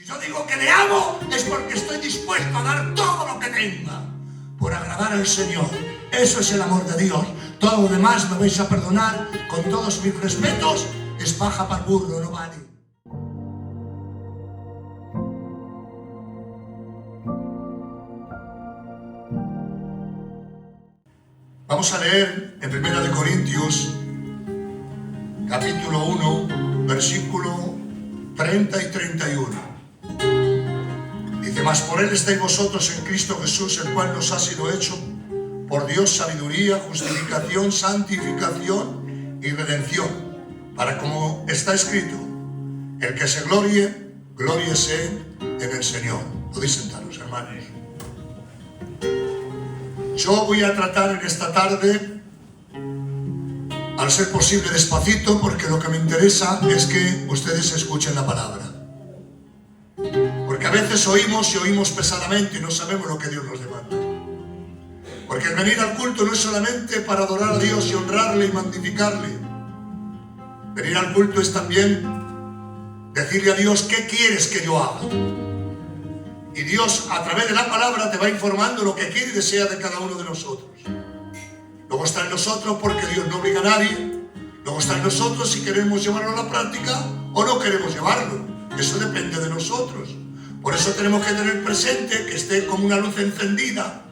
Si yo digo que le amo, es porque estoy dispuesto a dar todo lo que tenga por agradar al Señor. Eso es el amor de Dios. Todo lo demás me vais a perdonar, con todos mis respetos, es paja para el burro, no vale. Vamos a leer en 1 Corintios, capítulo 1, versículo 30 y 31. Dice: mas por él estáis vosotros en Cristo Jesús, el cual nos ha sido hecho por Dios sabiduría, justificación, santificación y redención, para, como está escrito, el que se glorie, glóriese en el Señor. Podéis sentaros, hermanos. Yo voy a tratar en esta tarde, al ser posible despacito, porque lo que me interesa es que ustedes escuchen la palabra. Porque a veces oímos y oímos pesadamente y no sabemos lo que Dios nos demanda. Porque el venir al culto no es solamente para adorar a Dios y honrarle y magnificarle. Venir al culto es también decirle a Dios: ¿qué quieres que yo haga? Y Dios, a través de la palabra, te va informando lo que quiere y desea de cada uno de nosotros. Luego está en nosotros, porque Dios no obliga a nadie. Luego está en nosotros si queremos llevarlo a la práctica o no queremos llevarlo. Eso depende de nosotros. Por eso tenemos que tener presente que esté como una luz encendida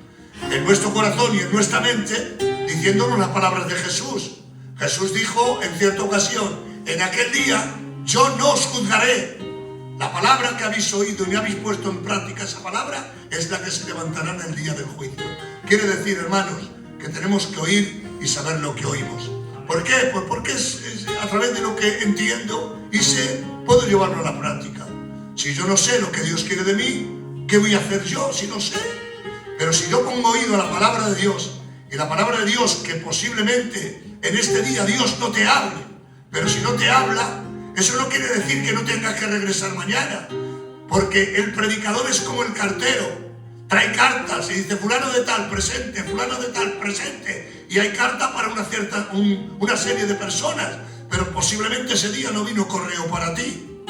en nuestro corazón y en nuestra mente, diciéndonos las palabras de Jesús. Jesús dijo en cierta ocasión: en aquel día yo no os juzgaré. La palabra que habéis oído y habéis puesto en práctica, esa palabra es la que se levantará en el día del juicio. Quiere decir, hermanos, que tenemos que oír y saber lo que oímos. ¿Por qué? Pues porque es a través de lo que entiendo y sé, puedo llevarlo a la práctica. Si yo no sé lo que Dios quiere de mí, ¿qué voy a hacer yo si no sé? Pero si yo pongo oído a la palabra de Dios, y la palabra de Dios, que posiblemente en este día Dios no te hable, pero si no te habla, eso no quiere decir que no tengas que regresar mañana, porque el predicador es como el cartero. Trae cartas y dice: fulano de tal, presente, fulano de tal, presente. Y hay carta para una serie de personas, pero posiblemente ese día no vino correo para ti.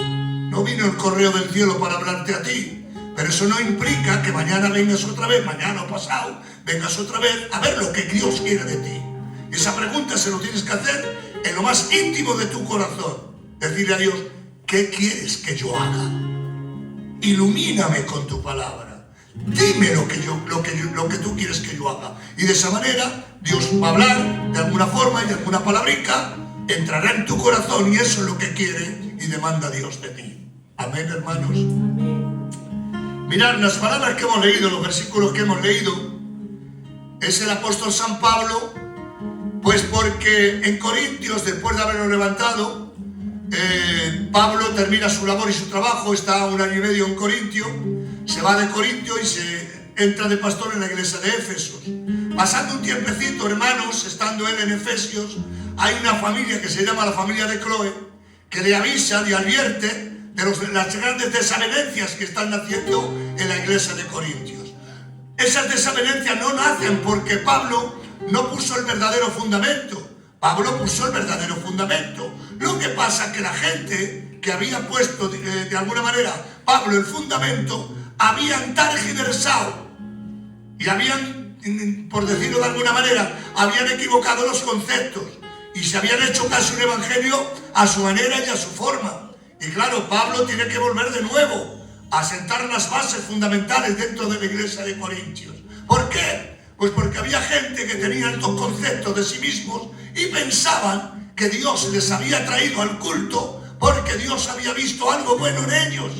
No vino el correo del cielo para hablarte a ti. Pero eso no implica que mañana vengas otra vez, mañana o pasado, vengas otra vez a ver lo que Dios quiere de ti. Y esa pregunta se lo tienes que hacer en lo más íntimo de tu corazón. Decirle a Dios: ¿qué quieres que yo haga? Ilumíname con tu palabra. Dime lo que tú quieres que yo haga. Y de esa manera Dios va a hablar de alguna forma y de alguna palabrica, entrará en tu corazón, y eso es lo que quiere y demanda Dios de ti. Amén, hermanos. Mirad, las palabras que hemos leído, los versículos que hemos leído, es el apóstol San Pablo, pues porque en Corintios, después de haberlo levantado, Pablo termina su labor y su trabajo, está 1 año y medio en Corintio, se va de Corintio y se entra de pastor en la iglesia de Éfesos. Pasando un tiempecito, hermanos, estando él en Efesios, hay una familia que se llama la familia de Cloé, que le avisa y advierte de las grandes desavenencias que están naciendo en la iglesia de Corintios. Esas desavenencias no nacen porque Pablo no puso el verdadero fundamento. Pablo puso el verdadero fundamento. Lo que pasa es que la gente que había puesto de alguna manera Pablo el fundamento, habían tergiversado y habían, por decirlo de alguna manera, habían equivocado los conceptos y se habían hecho casi un evangelio a su manera y a su forma. Y claro, Pablo tiene que volver de nuevo a sentar las bases fundamentales dentro de la iglesia de Corintios. ¿Por qué? Pues porque había gente que tenía estos conceptos de sí mismos y pensaban que Dios les había traído al culto porque Dios había visto algo bueno en ellos.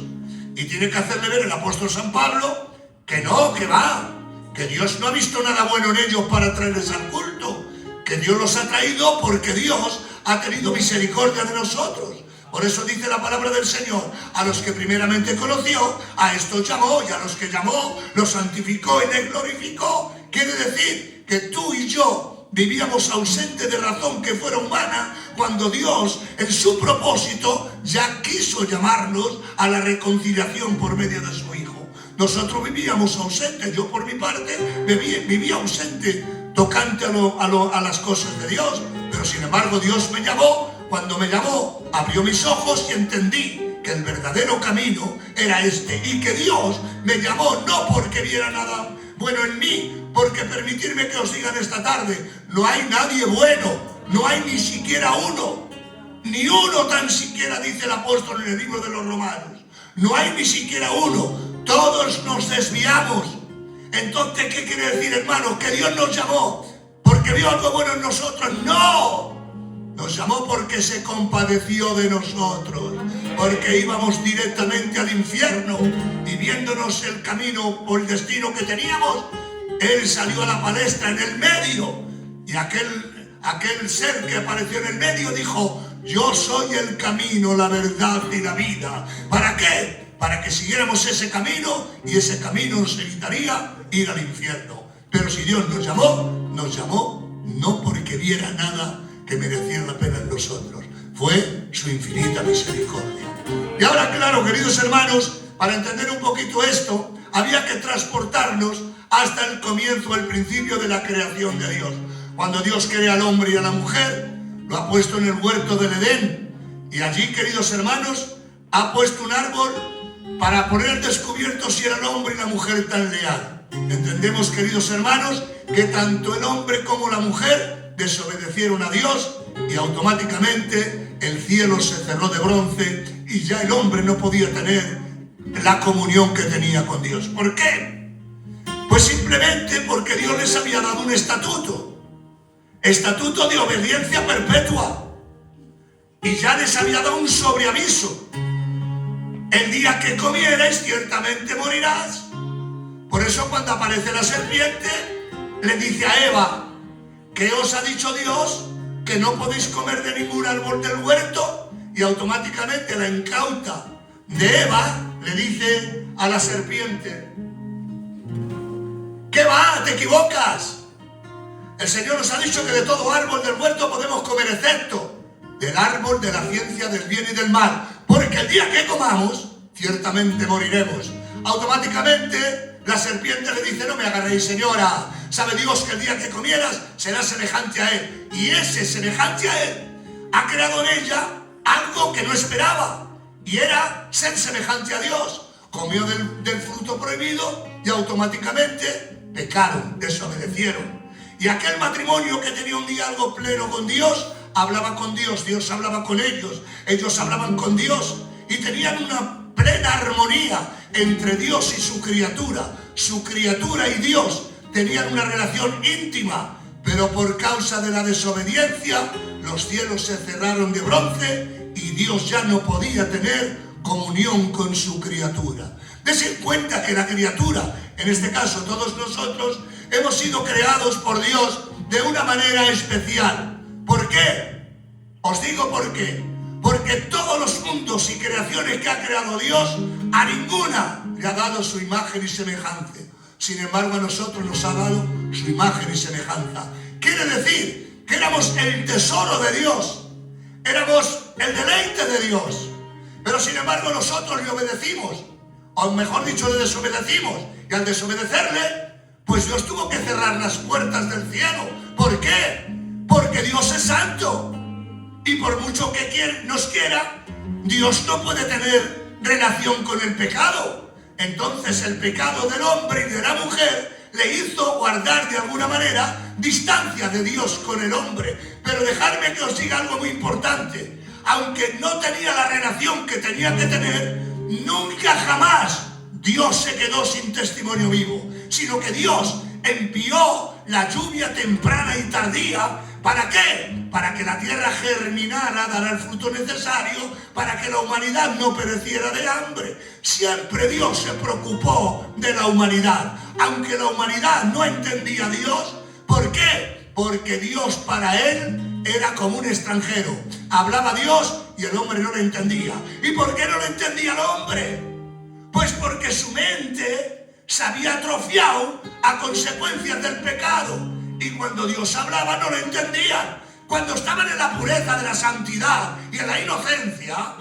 Y tiene que hacerle ver el apóstol San Pablo que no, que va, que Dios no ha visto nada bueno en ellos para traerles al culto, que Dios los ha traído porque Dios ha tenido misericordia de nosotros. Por eso dice la palabra del Señor: a los que primeramente conoció, a estos llamó, y a los que llamó, los santificó y les glorificó. Quiere decir que tú y yo vivíamos ausentes de razón que fuera humana, cuando Dios, en su propósito, ya quiso llamarnos a la reconciliación por medio de su Hijo. Nosotros vivíamos ausentes. Yo, por mi parte, vivía ausente tocante a las cosas de Dios, pero sin embargo Dios me llamó. Cuando me llamó, abrió mis ojos y entendí que el verdadero camino era este, y que Dios me llamó no porque viera nada bueno en mí, porque permitirme que os digan esta tarde, no hay nadie bueno, no hay ni siquiera uno, ni uno tan siquiera, dice el apóstol en el libro de los Romanos, no hay ni siquiera uno, todos nos desviamos. Entonces, ¿qué quiere decir, hermanos? Que Dios nos llamó porque vio algo bueno en nosotros. ¡No! Nos llamó porque se compadeció de nosotros, porque íbamos directamente al infierno y viéndonos el camino o el destino que teníamos, Él salió a la palestra en el medio y aquel ser que apareció en el medio dijo: yo soy el camino, la verdad y la vida. ¿Para qué? Para que siguiéramos ese camino, y ese camino nos evitaría ir al infierno. Pero si Dios nos llamó no porque viera nada que mereciera la pena en nosotros, fue su infinita misericordia. Y ahora, claro, queridos hermanos, para entender un poquito esto, había que transportarnos hasta el comienzo, el principio de la creación de Dios. Cuando Dios crea al hombre y a la mujer, lo ha puesto en el huerto del Edén, y allí, queridos hermanos, ha puesto un árbol para poner al descubierto si era el hombre y la mujer tan leal. Entendemos, queridos hermanos, que tanto el hombre como la mujer desobedecieron a Dios y automáticamente el cielo se cerró de bronce y ya el hombre no podía tener la comunión que tenía con Dios. ¿Por qué? Pues simplemente porque Dios les había dado un estatuto de obediencia perpetua, y ya les había dado un sobreaviso: el día que comierais ciertamente morirás. Por eso cuando aparece la serpiente le dice a Eva: ¿qué os ha dicho Dios? Que no podéis comer de ningún árbol del huerto. Y automáticamente la incauta de Eva le dice a la serpiente: ¿qué va? ¿Te equivocas? El Señor nos ha dicho que de todo árbol del huerto podemos comer, excepto del árbol de la ciencia del bien y del mal, porque el día que comamos ciertamente moriremos. Automáticamente la serpiente le dice: no me agarréis, señora, sabe Dios que el día que comieras serás semejante a Él. Y ese semejante a Él ha creado en ella algo que no esperaba, y era ser semejante a Dios. Comió del fruto prohibido y automáticamente pecaron, desobedecieron. Y aquel matrimonio que tenía un diálogo pleno con Dios, hablaba con Dios, Dios hablaba con ellos, ellos hablaban con Dios, y tenían una plena armonía entre Dios y su criatura. Su criatura y Dios tenían una relación íntima, pero por causa de la desobediencia, los cielos se cerraron de bronce y Dios ya no podía tener comunión con su criatura. Dese cuenta que la criatura, en este caso todos nosotros, hemos sido creados por Dios de una manera especial. ¿Por qué? Os digo por qué. Porque todos los mundos y creaciones que ha creado Dios, a ninguna le ha dado su imagen y semejanza. Sin embargo, a nosotros nos ha dado su imagen y semejanza. Quiere decir que éramos el tesoro de Dios, éramos el deleite de Dios. Pero sin embargo nosotros le obedecimos, o mejor dicho, le desobedecimos. Y al desobedecerle, pues Dios tuvo que cerrar las puertas del cielo. ¿Por qué? Porque Dios es santo. Y por mucho que nos quiera, Dios no puede tener relación con el pecado. Entonces el pecado del hombre y de la mujer le hizo guardar de alguna manera distancia de Dios con el hombre. Pero dejadme que os diga algo muy importante. Aunque no tenía la relación que tenía que tener, nunca jamás Dios se quedó sin testimonio vivo, sino que Dios envió la lluvia temprana y tardía. ¿Para qué? Para que la tierra germinara, dará el fruto necesario, para que la humanidad no pereciera de hambre. Siempre Dios se preocupó de la humanidad, aunque la humanidad no entendía a Dios. ¿Por qué? Porque Dios para él era como un extranjero. Hablaba Dios y el hombre no lo entendía. ¿Y por qué no lo entendía el hombre? Pues porque su mente se había atrofiado a consecuencias del pecado. Y cuando Dios hablaba no lo entendían. Cuando estaban en la pureza de la santidad y en la inocencia,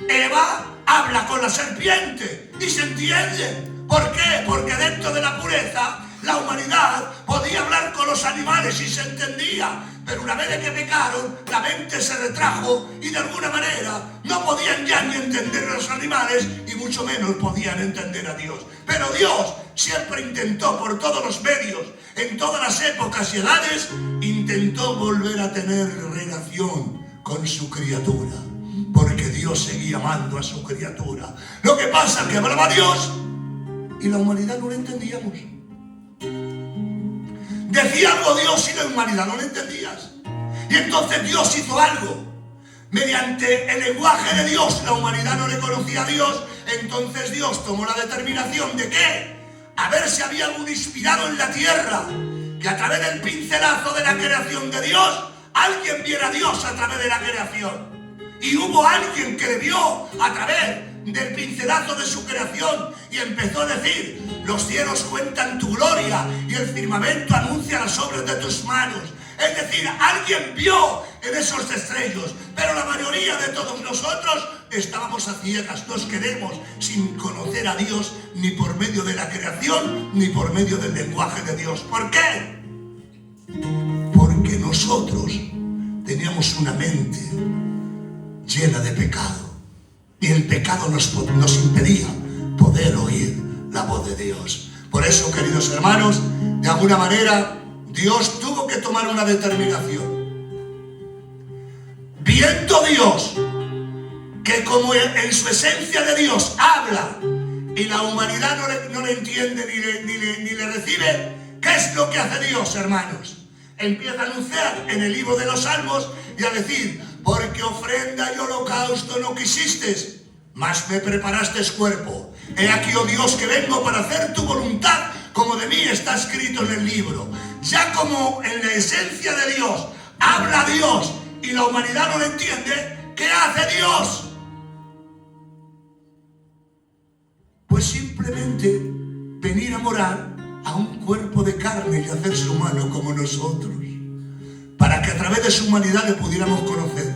Eva habla con la serpiente y se entiende. ¿Por qué? Porque dentro de la pureza la humanidad podía hablar con los animales y se entendía. Pero una vez que pecaron, la mente se retrajo y de alguna manera no podían ya ni entender a los animales y mucho menos podían entender a Dios. Pero Dios siempre intentó por todos los medios, en todas las épocas y edades, intentó volver a tener relación con su criatura. Porque Dios seguía amando a su criatura. Lo que pasa es que hablaba Dios y la humanidad no lo entendíamos. Decía algo Dios y la humanidad no lo entendías. Y entonces Dios hizo algo. Mediante el lenguaje de Dios, la humanidad no le conocía a Dios. Entonces Dios tomó la determinación de que, a ver si había algún inspirado en la tierra, que a través del pincelazo de la creación de Dios, alguien viera a Dios a través de la creación. Y hubo alguien que le vio a través del pincelazo de su creación y empezó a decir: los cielos cuentan tu gloria y el firmamento anuncia las obras de tus manos. Es decir, alguien vio en esos destellos, pero la mayoría de todos nosotros estábamos a ciegas, nos quedamos sin conocer a Dios ni por medio de la creación ni por medio del lenguaje de Dios. ¿Por qué? Porque nosotros teníamos una mente llena de pecado y el pecado nos impedía poder oír la voz de Dios. Por eso, queridos hermanos, de alguna manera Dios tuvo que tomar una determinación. Viendo Dios que como en su esencia de Dios habla y la humanidad no le entiende ni le recibe, ¿qué es lo que hace Dios, hermanos? Empieza a anunciar en el libro de los Salmos y a decir: porque ofrenda y holocausto no quisiste, mas me preparaste cuerpo. He aquí, oh Dios, que vengo para hacer tu voluntad, como de mí está escrito en el libro. Ya como en la esencia de Dios habla Dios y la humanidad no lo entiende, ¿qué hace Dios? Pues simplemente venir a morar a un cuerpo de carne y hacerse humano como nosotros, para que a través de su humanidad le pudiéramos conocer.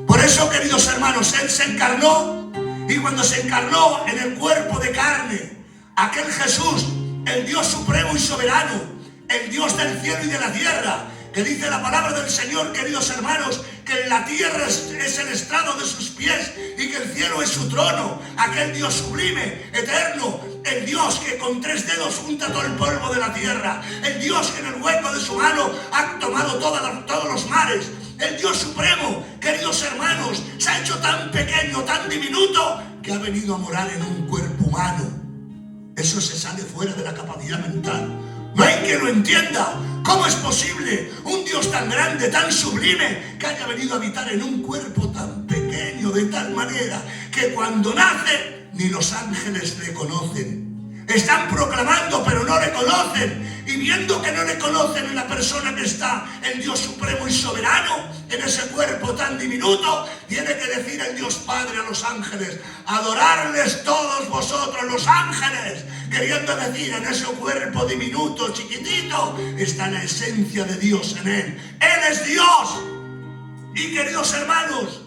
Por eso, queridos hermanos, Él se encarnó, y cuando se encarnó en el cuerpo de carne, aquel Jesús, el Dios supremo y soberano, el Dios del cielo y de la tierra, que dice la palabra del Señor, queridos hermanos, que la tierra es el estrado de sus pies y que el cielo es su trono, aquel Dios sublime, eterno, el Dios que con 3 dedos junta todo el polvo de la tierra, el Dios que en el hueco de su mano ha tomado todos los mares, el Dios supremo, queridos hermanos, se ha hecho tan pequeño, tan diminuto, que ha venido a morar en un cuerpo humano. Eso se sale fuera de la capacidad mental. No hay quien lo entienda. ¿Cómo es posible un Dios tan grande, tan sublime, que haya venido a habitar en un cuerpo tan pequeño, de tal manera que cuando nace ni los ángeles le conocen? Están proclamando, pero no le conocen. Y viendo que no le conocen en la persona que está, el Dios supremo y soberano, en ese cuerpo tan diminuto, tiene que decir el Dios Padre a los ángeles: adorarles todos vosotros los ángeles. Queriendo decir, en ese cuerpo diminuto, chiquitito, está la esencia de Dios en Él. Él es Dios. Y queridos hermanos,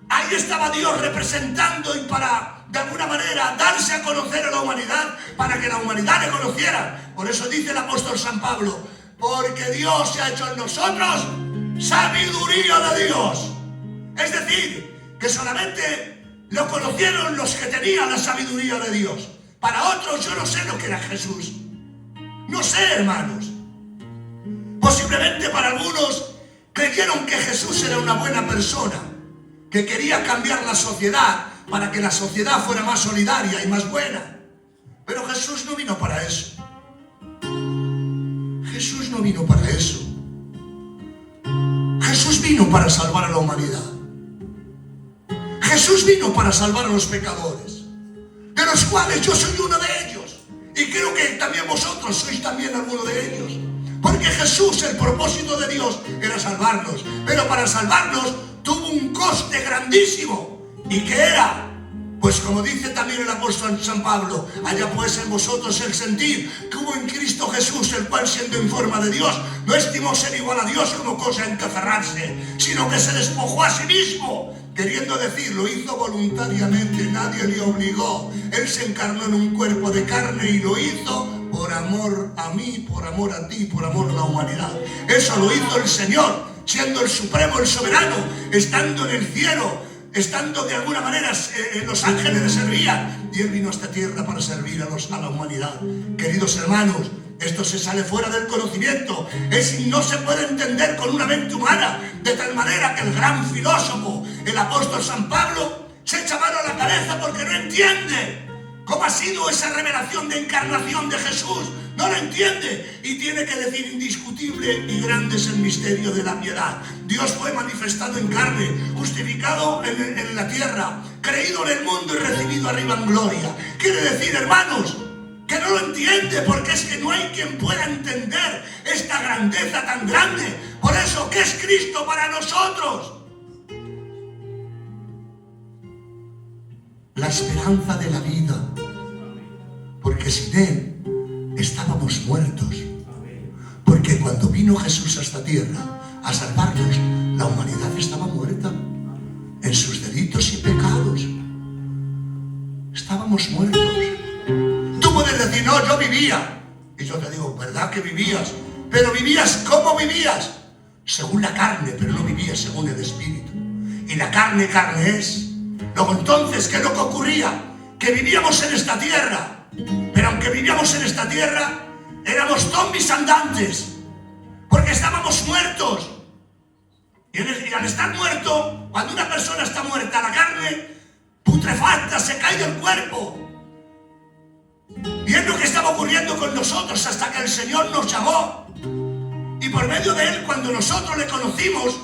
ahí estaba Dios representando y para, de alguna manera, darse a conocer a la humanidad, para que la humanidad le conociera. Por eso dice el apóstol San Pablo: porque Dios se ha hecho en nosotros sabiduría de Dios. Es decir, que solamente lo conocieron los que tenían la sabiduría de Dios. Para otros, yo no sé lo que era Jesús. No sé, hermanos. Posiblemente para algunos creyeron que Jesús era una buena persona, que quería cambiar la sociedad para que la sociedad fuera más solidaria y más buena. Pero Jesús no vino para eso. Jesús no vino para eso. Jesús vino para salvar a la humanidad. Jesús vino para salvar a los pecadores, de los cuales yo soy uno de ellos. Y creo que también vosotros sois también alguno de ellos. Porque Jesús, el propósito de Dios era salvarnos. Pero para salvarnos tuvo un coste grandísimo. ¿Y qué era? Pues como dice también el apóstol San Pablo: haya pues en vosotros el sentir que hubo en Cristo Jesús, el cual siendo en forma de Dios, no estimó ser igual a Dios como cosa en que aferrarse, sino que se despojó a sí mismo. Queriendo decir, lo hizo voluntariamente, nadie le obligó. Él se encarnó en un cuerpo de carne y lo hizo por amor a mí, por amor a ti, por amor a la humanidad. Eso lo hizo el Señor. siendo el supremo, el soberano, estando en el cielo, estando de alguna manera los ángeles le servían, y Él vino a esta tierra para servir a la humanidad. Queridos hermanos, esto se sale fuera del conocimiento, no se puede entender con una mente humana, de tal manera que el gran filósofo, el apóstol San Pablo, se echa mano a la cabeza porque no entiende cómo ha sido esa revelación de encarnación de Jesús. No lo entiende y tiene que decir: indiscutible y grande es el misterio de la piedad. Dios fue manifestado en carne, justificado en la tierra, creído en el mundo y recibido arriba en gloria. Quiere decir, hermanos, que no lo entiende, porque es que no hay quien pueda entender esta grandeza tan grande. Por eso, ¿qué es Cristo para nosotros? La esperanza de la vida, porque sin Él estábamos muertos. Porque cuando vino Jesús a esta tierra a salvarnos, la humanidad estaba muerta en sus delitos y pecados. Estábamos muertos. Tú puedes decir: no, yo vivía. Y yo te digo: ¿verdad que vivías? Pero vivías, ¿cómo vivías? Según la carne, pero no vivías según el Espíritu. Y la carne es. Luego entonces, ¿qué es lo que ocurría? Que vivíamos en esta tierra, pero aunque vivíamos en esta tierra, éramos zombies andantes, porque estábamos muertos. Y al estar muerto, cuando una persona está muerta, la carne putrefacta, se cae del cuerpo. Y es lo que estaba ocurriendo con nosotros hasta que el Señor nos llamó. Y por medio de Él, cuando nosotros le conocimos,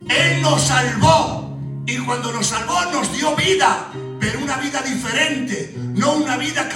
Él nos salvó. Y cuando nos salvó, nos dio vida, pero una vida diferente, no una vida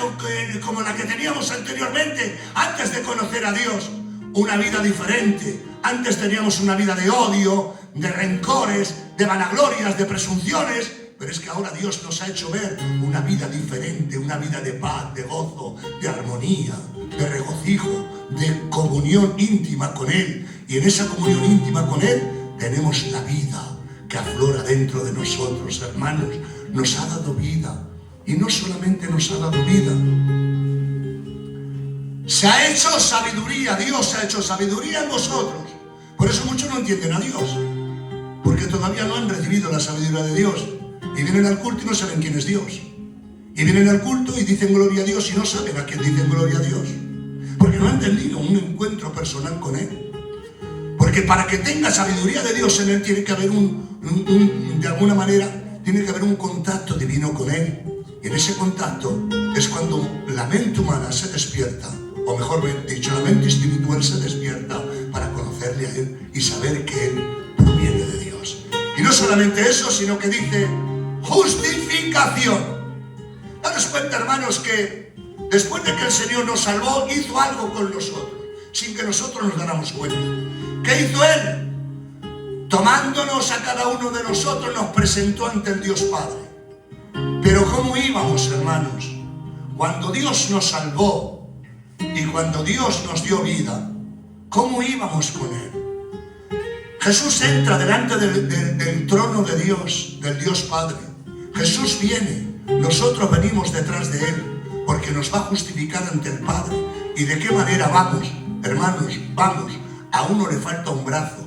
como la que teníamos anteriormente, antes de conocer a Dios. Una vida diferente. Antes teníamos una vida de odio, de rencores, de vanaglorias, de presunciones, pero es que ahora Dios nos ha hecho ver una vida diferente, una vida de paz, de gozo, de armonía, de regocijo, de comunión íntima con Él. Y en esa comunión íntima con Él tenemos la vida que aflora dentro de nosotros, hermanos. Nos ha dado vida, y no solamente nos ha dado vida, se ha hecho sabiduría. Dios ha hecho sabiduría en vosotros. Por eso muchos no entienden a Dios, porque todavía no han recibido la sabiduría de Dios, y vienen al culto y no saben quién es Dios, y vienen al culto y dicen gloria a Dios y no saben a quién dicen gloria a Dios, porque no han tenido un encuentro personal con Él. Porque para que tenga sabiduría de Dios en Él tiene que haber de alguna manera, tiene que haber un contacto divino con Él. Y en ese contacto es cuando la mente humana se despierta, o mejor dicho, la mente espiritual se despierta para conocerle a Él y saber que Él proviene de Dios. Y no solamente eso, sino que dice justificación. Daros cuenta, hermanos, que después de que el Señor nos salvó, hizo algo con nosotros, sin que nosotros nos diéramos cuenta. ¿Qué hizo Él? Tomándonos a cada uno de nosotros, nos presentó ante el Dios Padre. Pero ¿cómo íbamos, hermanos? Cuando Dios nos salvó y cuando Dios nos dio vida, ¿cómo íbamos con Él? Jesús entra delante del trono de Dios, del Dios Padre. Jesús viene, nosotros venimos detrás de Él, porque nos va a justificar ante el Padre. ¿Y de qué manera vamos, hermanos? Vamos. A uno le falta un brazo,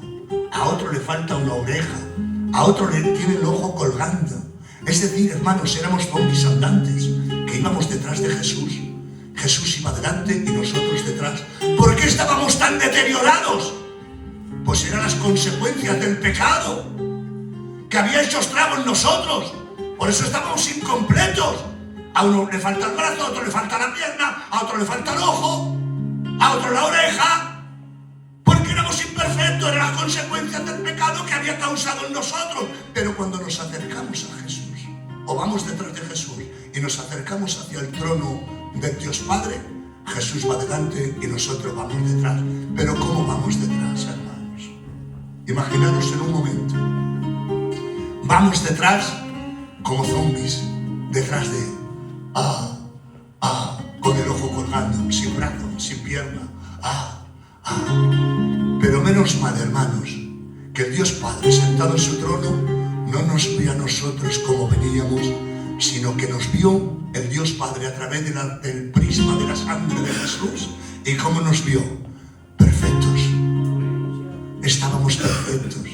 a otro le falta una oreja, a otro le tiene el ojo colgando. Es decir, hermanos, éramos zombies andantes que íbamos detrás de Jesús. Jesús iba delante y nosotros detrás. ¿Por qué estábamos tan deteriorados? Pues eran las consecuencias del pecado que había hecho estrago en nosotros. Por eso estábamos incompletos. A uno le falta el brazo, a otro le falta la pierna, a otro le falta el ojo, a otro la oreja. Porque éramos imperfectos, eran las consecuencias del pecado que había causado en nosotros. Pero cuando nos acercamos a Jesús, o vamos detrás de Jesús y nos acercamos hacia el trono del Dios Padre, Jesús va delante y nosotros vamos detrás. Pero ¿cómo vamos detrás, hermanos? Imaginaros en un momento. Vamos detrás como zombies, detrás de Él. Con el ojo colgando, sin brazo, sin pierna. Pero menos mal, hermanos, que el Dios Padre sentado en su trono no nos vio a nosotros como veníamos, sino que nos vio el Dios Padre a través del prisma de la sangre de Jesús. ¿Y cómo nos vio? Perfectos. Estábamos perfectos.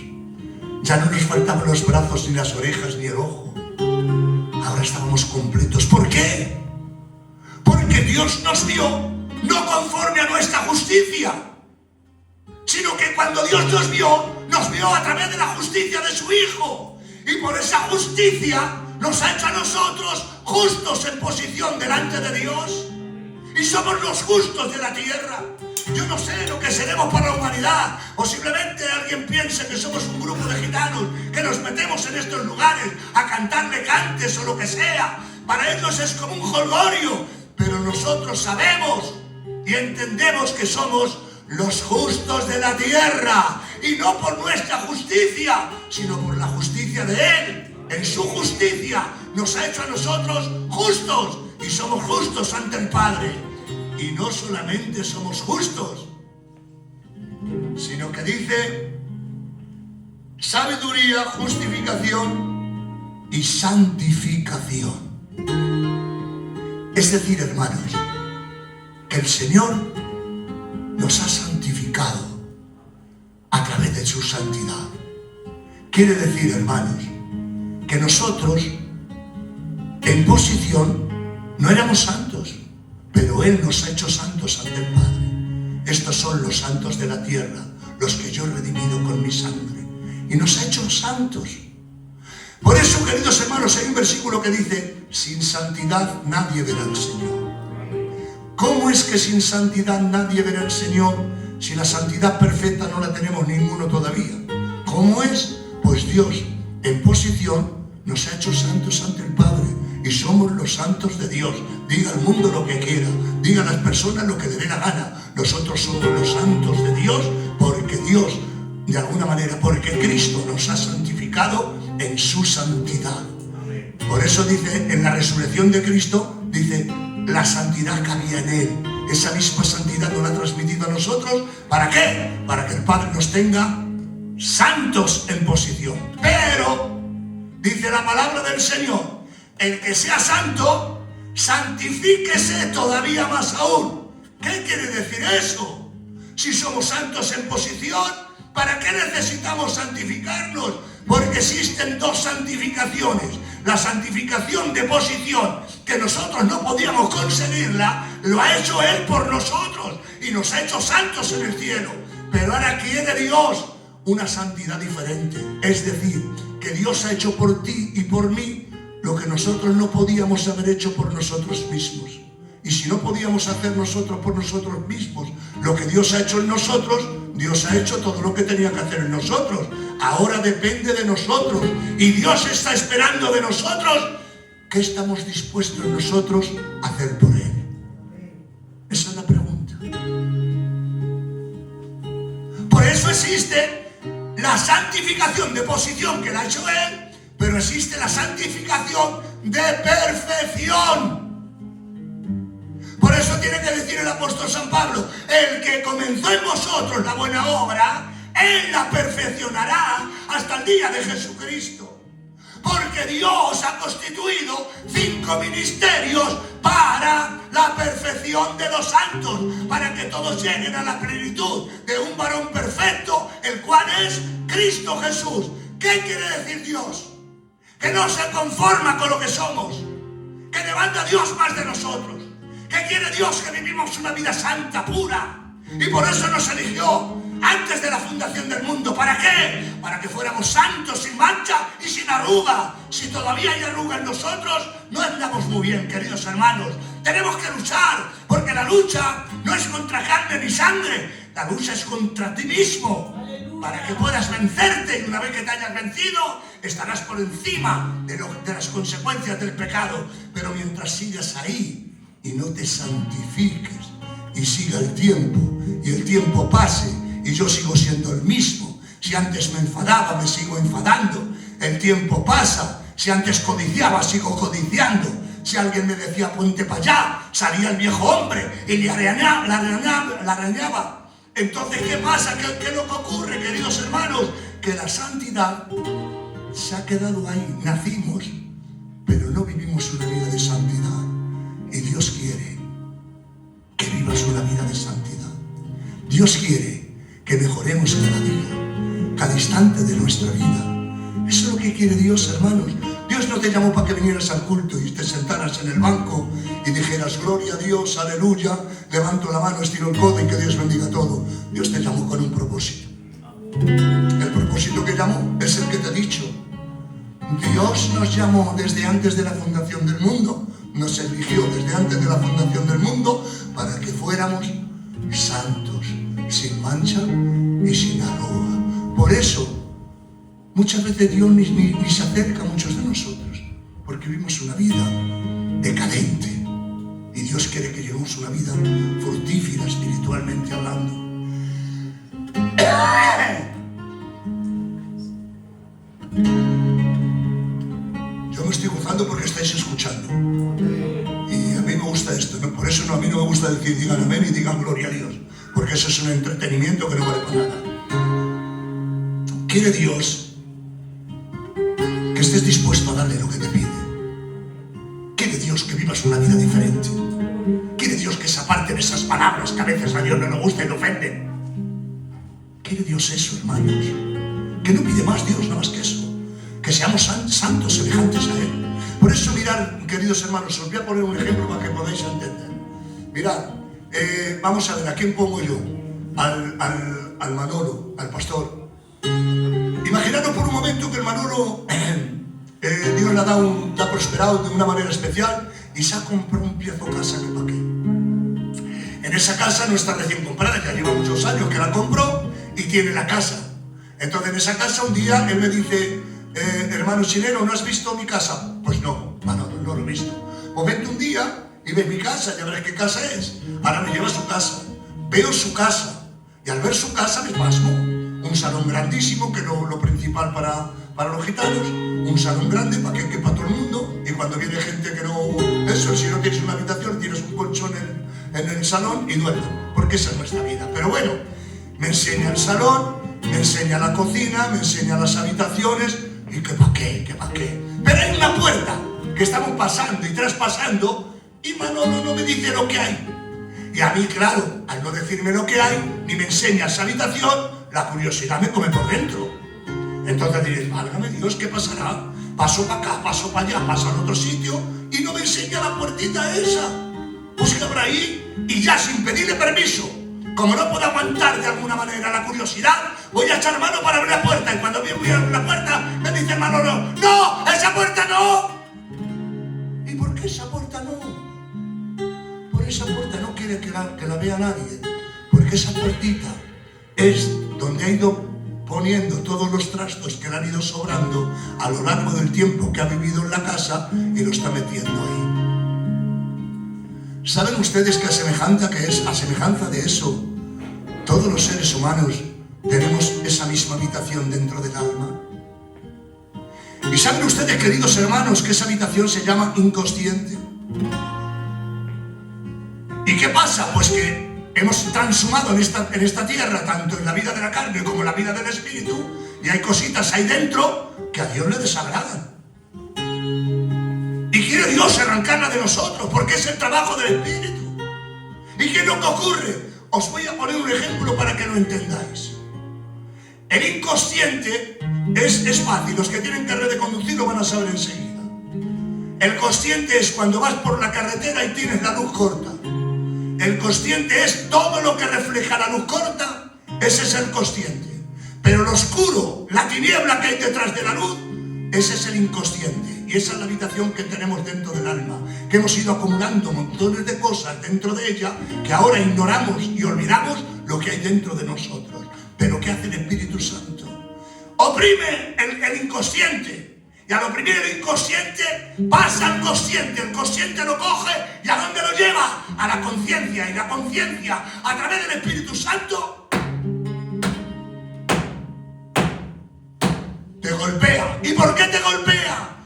Ya no nos faltaban los brazos, ni las orejas, ni el ojo. Ahora estábamos completos. ¿Por qué? Porque Dios nos vio no conforme a nuestra justicia, sino que cuando Dios nos vio a través de la justicia de su Hijo. Y por esa justicia nos ha hecho a nosotros justos en posición delante de Dios. Y somos los justos de la tierra. Yo no sé lo que seremos para la humanidad. Posiblemente alguien piense que somos un grupo de gitanos que nos metemos en estos lugares a cantarle cantes o lo que sea. Para ellos es como un jolgorio. Pero nosotros sabemos y entendemos que somos los justos de la tierra. Y no por nuestra justicia, sino por la justicia de Él. En su justicia nos ha hecho a nosotros justos. Y somos justos ante el Padre. Y no solamente somos justos, sino que dice sabiduría, justificación y santificación. Es decir, hermanos, que el Señor nos ha santificado a través de su santidad. Quiere decir, hermanos, que nosotros en posición no éramos santos, pero Él nos ha hecho santos ante el Padre. Estos son los santos de la tierra, los que yo he redimido con mi sangre. Y nos ha hecho santos. Por eso, queridos hermanos, hay un versículo que dice: sin santidad nadie verá al Señor. ¿Cómo es que sin santidad nadie verá al Señor? Si la santidad perfecta no la tenemos ninguno todavía. ¿Cómo es? Pues Dios, en posición, nos ha hecho santos ante el Padre. Y somos los santos de Dios. Diga al mundo lo que quiera, diga a las personas lo que le dé la gana. Nosotros somos los santos de Dios porque Dios, de alguna manera, porque Cristo nos ha santificado en su santidad. Por eso dice, en la resurrección de Cristo, dice, la santidad que había en Él. Esa misma santidad nos la ha transmitido a nosotros. ¿Para qué? Para que el Padre nos tenga santos en posición. Pero, dice la palabra del Señor, el que sea santo, santifíquese todavía más aún. ¿Qué quiere decir eso? Si somos santos en posición, ¿para qué necesitamos santificarnos? Porque existen dos santificaciones. La santificación de posición, que nosotros no podíamos conseguirla, lo ha hecho Él por nosotros y nos ha hecho santos en el cielo. Pero ahora quiere Dios una santidad diferente. Es decir, que Dios ha hecho por ti y por mí lo que nosotros no podíamos haber hecho por nosotros mismos. Y si no podíamos hacer nosotros por nosotros mismos lo que Dios ha hecho en nosotros, Dios ha hecho todo lo que tenía que hacer en nosotros. Ahora depende de nosotros. Y Dios está esperando de nosotros qué estamos dispuestos nosotros a hacer por Él. Esa es la pregunta. Por eso existe la santificación de posición que la ha hecho Él. Pero existe la santificación de perfección. Por eso tiene que decir el apóstol San Pablo: el que comenzó en vosotros la buena obra, Él la perfeccionará hasta el día de Jesucristo. Porque Dios ha constituido 5 ministerios para la perfección de los santos, para que todos lleguen a la plenitud de un varón perfecto, el cual es Cristo Jesús. ¿Qué quiere decir Dios? Que no se conforma con lo que somos, que levanta a Dios más de nosotros, que quiere Dios que vivimos una vida santa, pura, y por eso nos eligió antes de la fundación del mundo. ¿Para qué? Para que fuéramos santos, sin mancha y sin arruga. Si todavía hay arruga en nosotros, no andamos muy bien, queridos hermanos. Tenemos que luchar, porque la lucha no es contra carne ni sangre, la lucha es contra ti mismo, para que puedas vencerte, y una vez que te hayas vencido, estarás por encima de las consecuencias del pecado. Pero mientras sigas ahí y no te santifiques, y siga el tiempo, y el tiempo pase, y yo sigo siendo el mismo. Si antes me enfadaba, me sigo enfadando. El tiempo pasa. Si antes codiciaba, sigo codiciando. Si alguien me decía ponte para allá, salía el viejo hombre y le arañaba. Entonces, ¿qué pasa? ¿Qué es lo que ocurre, queridos hermanos? Que la santidad se ha quedado ahí. Nacimos, pero no vivimos una vida de santidad. Y Dios quiere que vivas una vida de santidad. Dios quiere que mejoremos cada día, cada instante de nuestra vida. Eso es lo que quiere Dios, hermanos. Dios no te llamó para que vinieras al culto y te sentaras en el banco y dijeras gloria a Dios, aleluya, levanto la mano, estiro el codo y que Dios bendiga todo. Dios te llamó con un propósito. El propósito que llamó es el que te he dicho. Dios nos llamó desde antes de la fundación del mundo, nos eligió desde antes de la fundación del mundo para que fuéramos santos, sin mancha y sin arruga. Por eso, muchas veces Dios ni se acerca a muchos de nosotros, porque vivimos una vida decadente y Dios quiere que llevemos una vida fructífera espiritualmente hablando. Yo me estoy gozando porque estáis escuchando y a mí me gusta esto, ¿no? Por eso a mí no me gusta decir digan amén y digan gloria a Dios, porque eso es un entretenimiento que no vale para nada. Quiere Dios que estés dispuesto a darle lo que te pide. Quiere Dios que vivas una vida diferente. Quiere Dios que se aparten esas palabras que a veces a Dios no le gustan y le ofenden. Quiere Dios eso, hermanos. Que no pide más Dios, nada más que eso. Que seamos santos, semejantes a Él. Por eso, mirad, queridos hermanos, os voy a poner un ejemplo para que podáis entender. Mirad, vamos a ver, ¿a quién pongo yo? Al Manolo, al pastor. Imaginaros por un momento que el Manolo, Dios le ha prosperado de una manera especial y se ha comprado un piezo casa que pa' qué. En esa casa no está recién comprada, ya lleva muchos años que la compró y tiene la casa. Entonces en esa casa un día él me dice, hermano Chinero, ¿no has visto mi casa? Pues no, Manolo, no lo he visto. Pues vente un día y ves mi casa, ya verás qué casa es. Ahora me lleva a su casa, veo su casa y al ver su casa me pasmo. Un salón grandísimo, que es lo principal para los gitanos, un salón grande para que quepa todo el mundo, y cuando viene gente que no, eso, si no tienes una habitación, tienes un colchón en el salón y duermes, porque esa es nuestra vida. Pero bueno, me enseña el salón, me enseña la cocina, me enseña las habitaciones, y que pa' qué. Pero hay una puerta que estamos pasando y traspasando, y Manolo no me dice lo que hay. Y a mí, claro, al no decirme lo que hay, ni me enseña esa habitación, la curiosidad me come por dentro. Entonces diréis, válgame Dios, ¿qué pasará? Paso para acá, paso para allá, paso al otro sitio y no me enseña la puertita esa. Pues que habrá ahí y ya sin pedirle permiso. Como no puedo aguantar de alguna manera la curiosidad, voy a echar mano para abrir la puerta. Y cuando voy a abrir la puerta, me dice Manolo, ¡no! ¡Esa puerta no! ¿Y por qué esa puerta no? Por esa puerta no quiere que la vea nadie. Porque esa puertita es donde ha ido poniendo todos los trastos que le han ido sobrando a lo largo del tiempo que ha vivido en la casa y lo está metiendo ahí. ¿Saben ustedes que a semejanza de eso, todos los seres humanos tenemos esa misma habitación dentro del alma? ¿Y saben ustedes, queridos hermanos, que esa habitación se llama inconsciente? ¿Y qué pasa? Pues que hemos transhumado en esta tierra, tanto en la vida de la carne como en la vida del espíritu, y hay cositas ahí dentro que a Dios le desagradan. Y quiere Dios arrancarla de nosotros, porque es el trabajo del espíritu. ¿Y qué es lo que ocurre? Os voy a poner un ejemplo para que lo entendáis. El inconsciente es fácil, los que tienen carnet de conducir lo van a saber enseguida. El consciente es cuando vas por la carretera y tienes la luz corta. El consciente es todo lo que refleja la luz corta, ese es el consciente. Pero lo oscuro, la tiniebla que hay detrás de la luz, ese es el inconsciente. Y esa es la habitación que tenemos dentro del alma, que hemos ido acumulando montones de cosas dentro de ella, que ahora ignoramos y olvidamos lo que hay dentro de nosotros. Pero ¿qué hace el Espíritu Santo? Oprime el inconsciente. Y al oprimir el inconsciente, pasa al consciente. El consciente lo coge y ¿a dónde lo lleva? A la conciencia. Y la conciencia, a través del Espíritu Santo, te golpea. ¿Y por qué te golpea?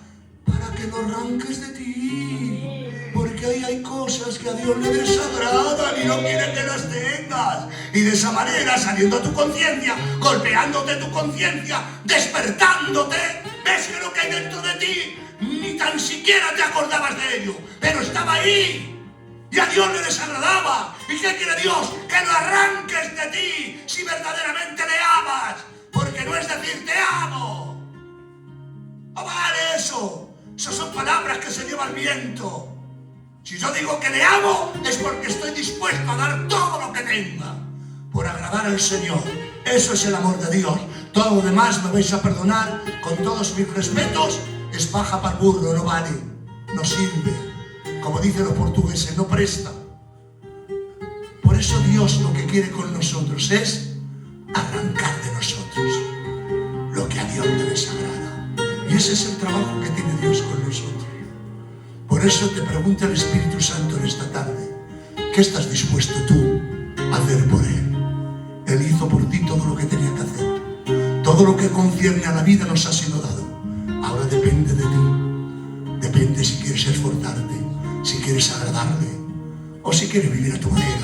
Para que lo arranques de ti. Porque ahí hay cosas que a Dios le desagradan y no quiere que las tengas. Y de esa manera, saliendo a tu conciencia, golpeándote tu conciencia, despertándote, ves que lo que hay dentro de ti, ni tan siquiera te acordabas de ello, pero estaba ahí. Y a Dios le desagradaba. ¿Y qué quiere Dios? Que lo arranques de ti, si verdaderamente le amas. Porque no es decir te amo. No vale eso. Esas son palabras que se lleva el viento. Si yo digo que le amo, es porque estoy dispuesto a dar todo lo que tenga por agradar al Señor. Eso es el amor de Dios. Todo lo demás me vais a perdonar, con todos mis respetos, es paja para el burro, no vale, no sirve. Como dicen los portugueses, no presta. Por eso Dios lo que quiere con nosotros es arrancar de nosotros lo que a Dios le desagrada. Y ese es el trabajo que tiene Dios con nosotros. Por eso te pregunta el Espíritu Santo en esta tarde, ¿qué estás dispuesto tú a hacer por Él? Él hizo por ti todo lo que tenía que hacer. Todo lo que concierne a la vida nos ha sido dado. Ahora depende de ti. Depende si quieres esforzarte, si quieres agradarle o si quieres vivir a tu manera.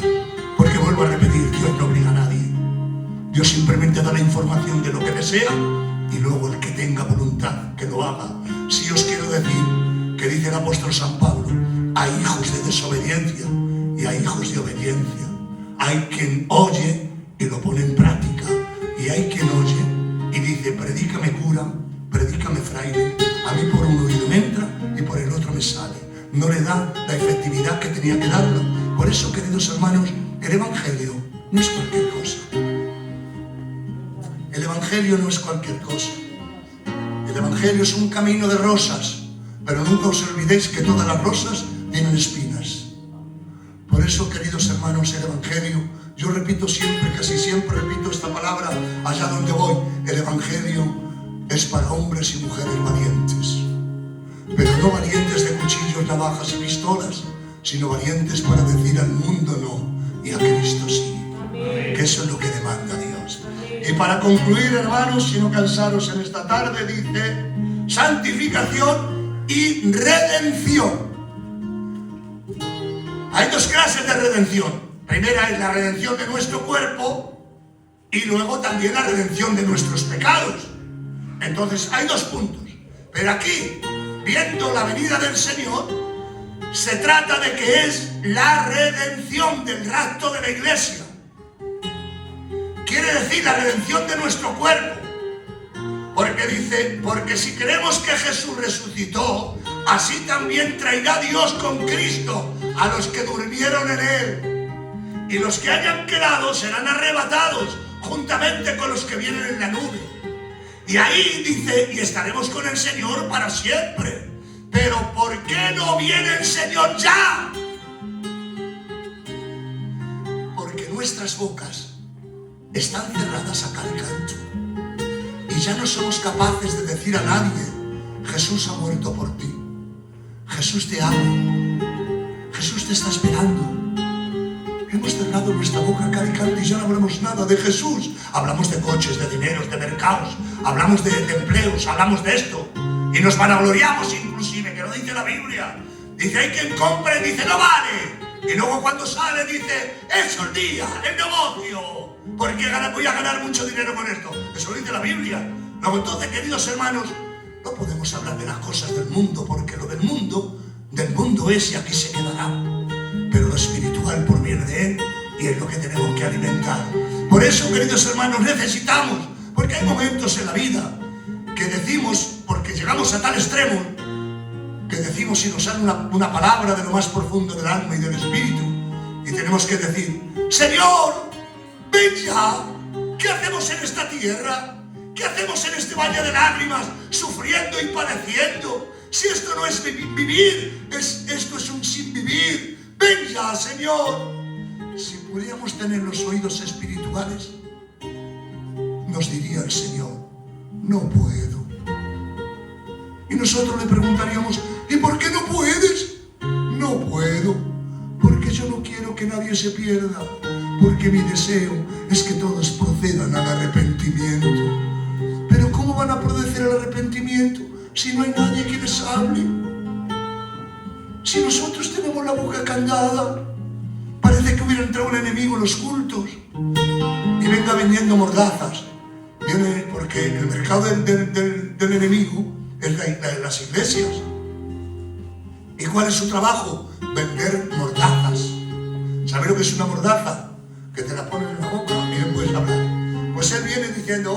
Porque vuelvo a repetir, Dios no obliga a nadie. Dios simplemente da la información de lo que desea y luego el que tenga voluntad que lo haga. Si os quiero decir que dice el apóstol San Pablo, hay hijos de desobediencia y hay hijos de obediencia. Hay quien oye y lo pone en práctica, y hay quien oye y dice, predícame cura, predícame fraile, a mí por un oído me entra y por el otro me sale. No le da la efectividad que tenía que darlo. Por eso, queridos hermanos, el Evangelio no es cualquier cosa. El Evangelio no es cualquier cosa. El Evangelio es un camino de rosas, pero nunca os olvidéis que todas las rosas tienen espinas. Por eso, queridos hermanos, el Evangelio, yo repito siempre, casi siempre repito esta palabra allá donde voy, el Evangelio es para hombres y mujeres valientes, pero no valientes de cuchillos, navajas y pistolas, sino valientes para decir al mundo no y a Cristo sí. Que eso es lo que demanda Dios. Y para concluir, hermanos, si no cansaros en esta tarde, dice santificación y redención. Hay dos clases de redención. Primera es la redención de nuestro cuerpo y luego también la redención de nuestros pecados. Entonces hay dos puntos. Pero aquí, viendo la venida del Señor, se trata de que es la redención del rapto de la iglesia. Quiere decir la redención de nuestro cuerpo. Porque dice, porque si creemos que Jesús resucitó, así también traerá Dios con Cristo a los que durmieron en Él. Y los que hayan quedado serán arrebatados juntamente con los que vienen en la nube. Y ahí dice, y estaremos con el Señor para siempre. Pero ¿por qué no viene el Señor ya? Porque nuestras bocas están cerradas a cada canto. Y ya no somos capaces de decir a nadie, Jesús ha muerto por ti. Jesús te ama. Jesús te está esperando. Hemos cerrado nuestra boca cada canto y ya no hablamos nada de Jesús. Hablamos de coches, de dineros, de mercados, hablamos de empleos, hablamos de esto. Y nos vanagloriamos inclusive, que lo dice la Biblia. Dice, hay quien compre, dice, no vale. Y luego cuando sale dice, es el día, el negocio. Porque voy a ganar mucho dinero con esto. Eso lo dice la Biblia. Luego entonces, queridos hermanos, no podemos hablar de las cosas del mundo, porque lo del mundo es y aquí se quedará. Pero lo espiritual proviene de Él y es lo que tenemos que alimentar. Por eso, queridos hermanos, necesitamos, porque hay momentos en la vida que decimos, porque llegamos a tal extremo, que decimos y nos sale una palabra de lo más profundo del alma y del espíritu, y tenemos que decir, Señor, ven ya. ¿Qué hacemos en esta tierra? ¿Qué hacemos en este valle de lágrimas, sufriendo y padeciendo? Si esto no es vivir, esto es un sin vivir. Ven ya, Señor. Si pudiéramos tener los oídos espirituales, nos diría el Señor, no puedo. Y nosotros le preguntaríamos, ¿y por qué no puedes? No puedo, porque yo no quiero que nadie se pierda, porque mi deseo es que todos procedan al arrepentimiento. Pero ¿cómo van a proceder al arrepentimiento si no hay nadie que les hable? Si nosotros tenemos la boca candada, parece que hubiera entrado un enemigo en los cultos y venga vendiendo mordazas. Viene porque el mercado del enemigo es las iglesias. ¿Y cuál es su trabajo? Vender mordazas. ¿Sabes lo que es una mordaza? Que te la ponen en la boca y no puedes hablar. Pues él viene diciendo,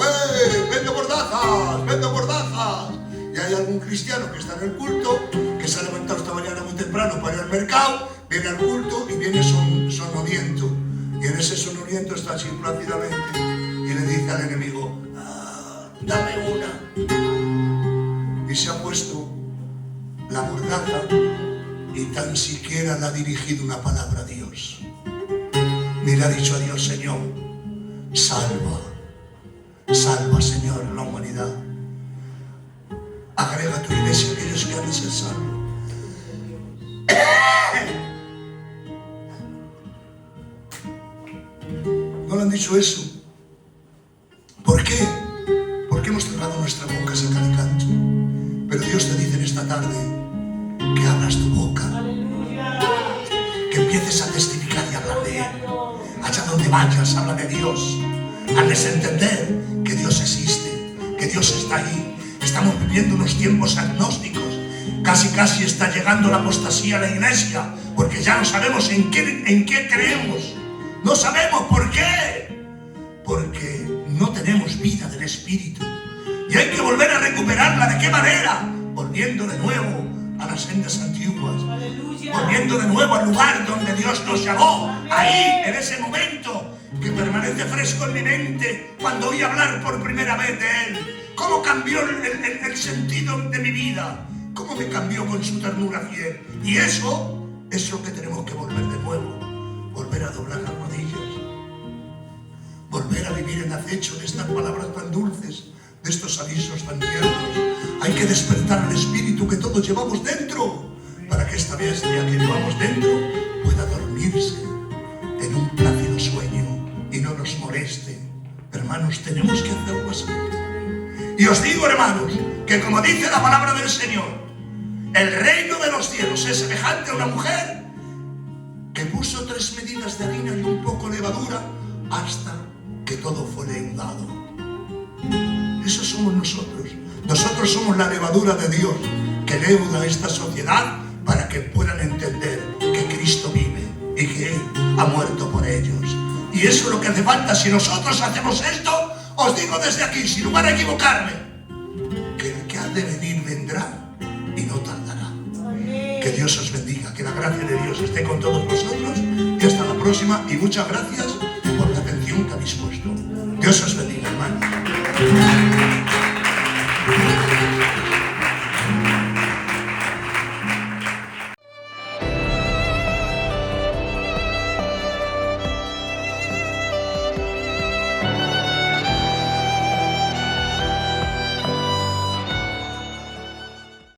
vendo mordazas, vendo mordazas. Y Y hay algún cristiano que está en el culto, que se ha levantado esta mañana muy temprano para ir al mercado, viene al culto y viene sonoliento. Y en ese sonoliento está así plácidamente y le dice al enemigo: dame una. Y se ha puesto la mordaza y tan siquiera le ha dirigido una palabra a Dios. Ni le ha dicho a Dios: Señor, salva, salva, Señor, la humanidad. Agrega a tu iglesia aquellos que han de ser salvos. No le han dicho eso. ¿Por qué? Porque hemos cerrado nuestra boca a sacar el canto. Pero Dios te dice en esta tarde que abras tu boca, que empieces a testificar y a hablar de Él. Allá donde vayas, habla de Dios. Hazles entender que Dios existe, que Dios está ahí. Estamos viviendo unos tiempos agnósticos. Casi está llegando la apostasía a la iglesia, porque ya no sabemos en qué creemos. No sabemos por qué. Porque no tenemos vida del Espíritu. Y hay que volver a recuperarla. ¿De qué manera? Volviendo de nuevo a las sendas antiguas. Volviendo de nuevo al lugar donde Dios nos llamó. Ahí, en ese momento que permanece fresco en mi mente cuando oí hablar por primera vez de Él. Cómo cambió el sentido de mi vida. Cómo me cambió con su ternura fiel. Y eso es lo que tenemos que volver de nuevo. Volver a doblar las rodillas. Volver a vivir en acecho de estas palabras tan dulces, de estos avisos tan tiernos. Hay que despertar el espíritu que todos llevamos dentro, para que esta bestia que llevamos dentro pueda dormirse en un plácido sueño y no nos moleste. Hermanos, tenemos que hacerlo así. Y os digo, hermanos, que como dice la palabra del Señor, el reino de los cielos es semejante a una mujer que puso 3 medidas de harina y un poco de levadura hasta que todo fue leudado. Eso somos nosotros. Nosotros somos la levadura de Dios que leuda a esta sociedad para que puedan entender que Cristo vive y que Él ha muerto por ellos. Y eso es lo que hace falta. Si nosotros hacemos esto, os digo desde aquí, sin lugar a equivocarme, que el que ha de venir vendrá y no tardará. Que Dios os bendiga, que la gracia de Dios esté con todos vosotros y hasta la próxima. Y muchas gracias por la atención que habéis puesto. Dios os bendiga, hermanos.